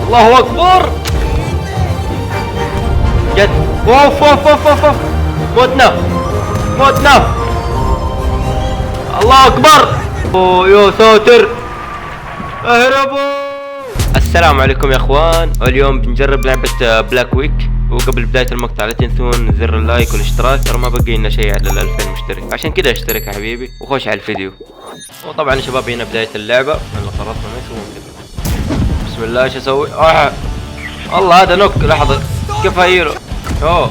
الله اكبر. جد. اوف اوف اوف اوف اوف. موتنا موتنا. الله اكبر. اوه يا ساتر. اهربوا. السلام عليكم يا اخوان، واليوم بنجرب لعبة بلاك ويك. وقبل بداية المقطع لا تنسون زر اللايك والاشتراك، ترى ما بقي لنا شيء على 2000 مشترك، عشان كذا اشترك يا حبيبي وخش على الفيديو. وطبعا يا شباب هنا بداية اللعبة. يلا خلاص ما يسوون كذا. بسم الله. ايش اسوي؟ الله هذا نوك. لحظة كيف هيرو؟ اوه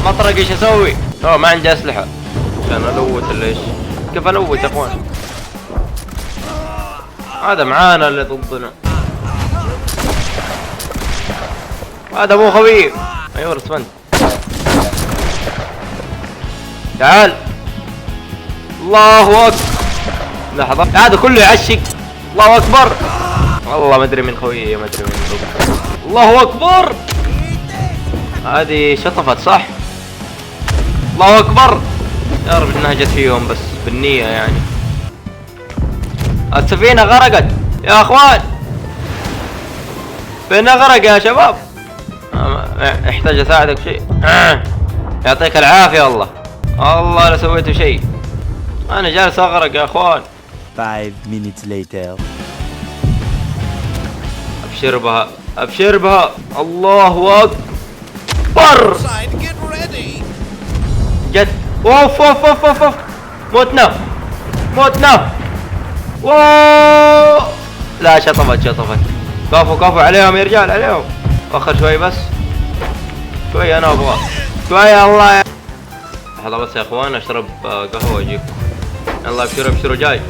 مطرق. ايش اسوي؟ اوه ما عندي اسلحة عشان الوت ولا ايش؟ كيف الوت يا اخوان؟ هذا معانا اللي ضدنا، هذا مو خوي. ايوه رسمنت. تعال. الله اكبر. لحظة هذا كله يعشق. الله اكبر. والله ما ادري من خويي، ما ادري من ضد. الله اكبر. هذه شطفت صح؟ الله اكبر. يا رب انها جت فيهم بس بالنية يعني. السفينة غرقت يا اخوان. السفينة غرق يا شباب. احتاج اساعدك شيء. يعطيك العافية. والله الله لا سويتوا شيء، انا جالس اغرق يا اخوان. 5 minutes later. ابشر بها ابشر بها. الله اكبر. جد. اوف اوف اوف اوف اوف. موتنا موتنا. واو. لا شطفت شطفت. كفو كفو عليهم يا رجال، عليهم. اخر شوي بس، شوي انا ابغى شوي. الله يا لحظة بس يا اخوان اشرب قهوة واجيكم. يلا ابشروا ابشروا جاي.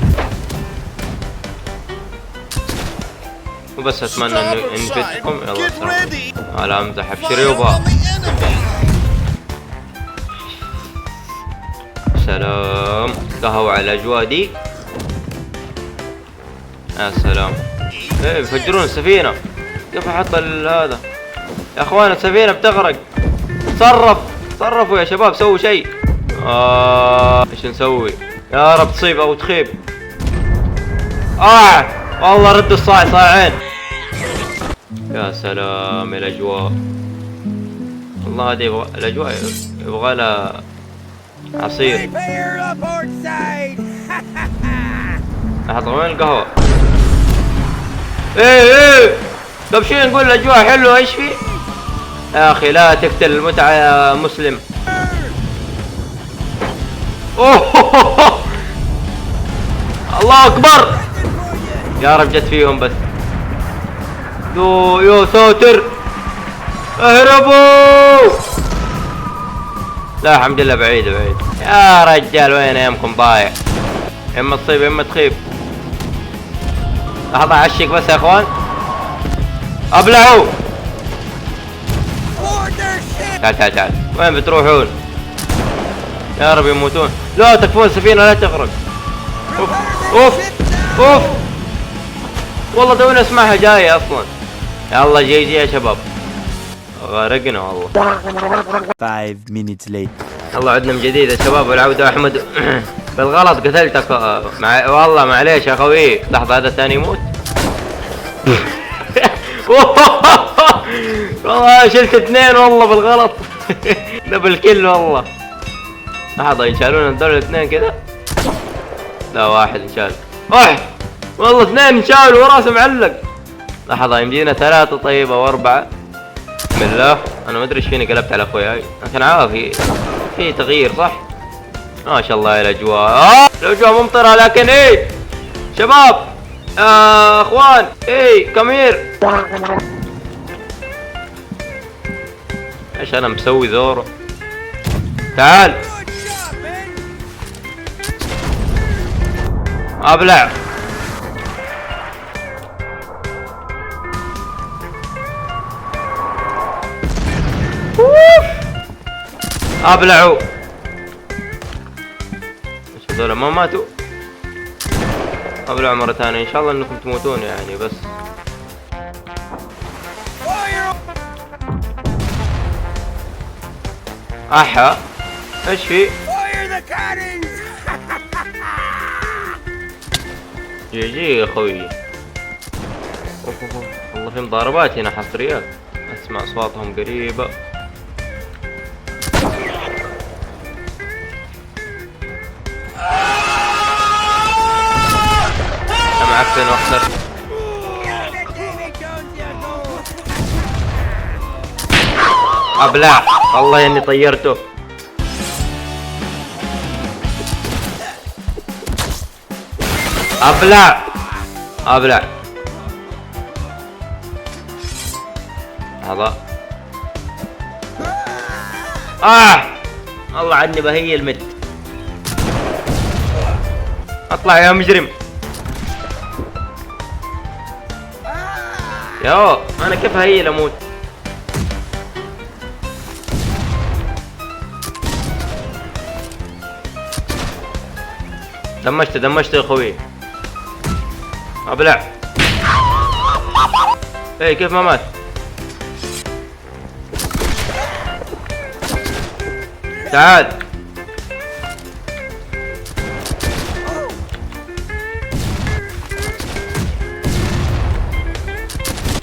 وبس اتمنى اني فدتكم. يلا سلام. لا امزح. ابشروا يبا. سلام. قهوة على الاجواء دي. يا سلام. ايه بيفجرون السفينة. كيف احط هذا يا اخوان؟ السفينة بتغرق. تصرفوا يا شباب، سووا شيء. ايش نسوي؟ يا رب تصيب او تخيب. والله ردوا الصاع صاعين. يا سلام الاجواء. والله هذه يبغى الاجواء، يبغى لها عصير. لحظة وين القهوة؟ ايه طب شو نقول؟ الاجواء حلوة. ايش في يا اخي؟ لا تقتل المتعة يا مسلم. اوه الله اكبر. يا رب جت فيهم بس. يو ساتر. اهربوا. لا الحمد لله بعيد بعيد. يا رجال وين ايامكم ضايع؟ اما تصيب اما تخيب. لحظة عشق بس يا اخوان. ابلعوا. تعال تعال تعال. وين بتروحون؟ يا رب يموتون. لا تكفون السفينة لا تغرق. اوف اوف اوف. والله تونا اسمعها جاية اصلا. يلا جي يا شباب. غرقنا والله. 5 minutes later. يلا عدنا من جديد يا شباب، والعودة احمد. بالغلط قتلتك. والله معليش يا خوي. لحظة هذا الثاني يموت. والله شلت اثنين والله بالغلط. دبل كل والله. لحظة ينشالون هذول الاثنين كذا. لا واحد انشال. والله اثنين انشالوا وراسه معلق. لحظة يمدينا ثلاثة طيب او اربعة. بسم الله. انا ما ادري ايش فيني قلبت على اخوياي، لكن عافي في تغيير صح؟ ما شاء الله. الاجواء الاجواء ممطرة، لكن ايه شباب اخوان ايه كمير. ايش انا مسوي ذوره؟ تعال ابلع. ابلعوا. ايش هذول ما ماتوا؟ ابلعوا مرة ثانية. ان شاء الله انكم تموتون يعني بس. احا ايش في؟ جي يا خوي. أوف أوف أوف. والله في مضاربات هنا حصريات، اسمع اصواتهم قريبة. انا معفن واخسر. ابلع، والله اني طيرته. ابلع ابلع. هذا الله عني بهي المت. اطلع يا مجرم. يا انا كيف هي اموت؟ دمجت يا اخوي. ابلع. ايه كيف ما مات؟ تعال.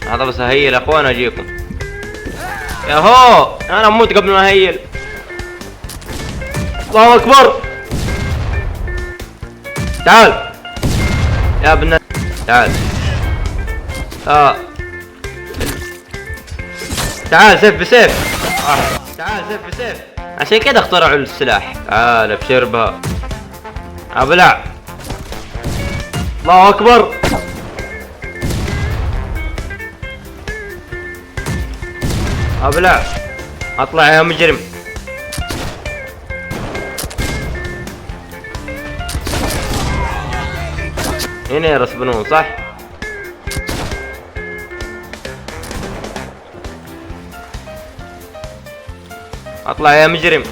هذا بس هيل يا اخوان اجيكم. ياهو انا اموت قبل ما هيل. الله اكبر. تعال يا ابن، تعال. تعال سيف بسيف. تعال سيف بسيف. عشان كده اخترعوا السلاح. تعال بشربها. ابلع. الله اكبر. ابلع. اطلع يا مجرم. هنا يرسبنون صح؟ اطلع يا مجرم.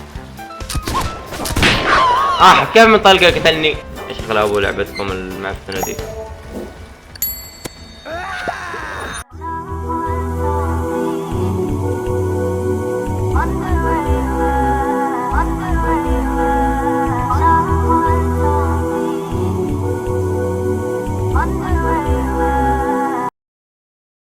كيف من طلقة قتلني؟ ايش غلابوا لعبتكم المعفنة دي؟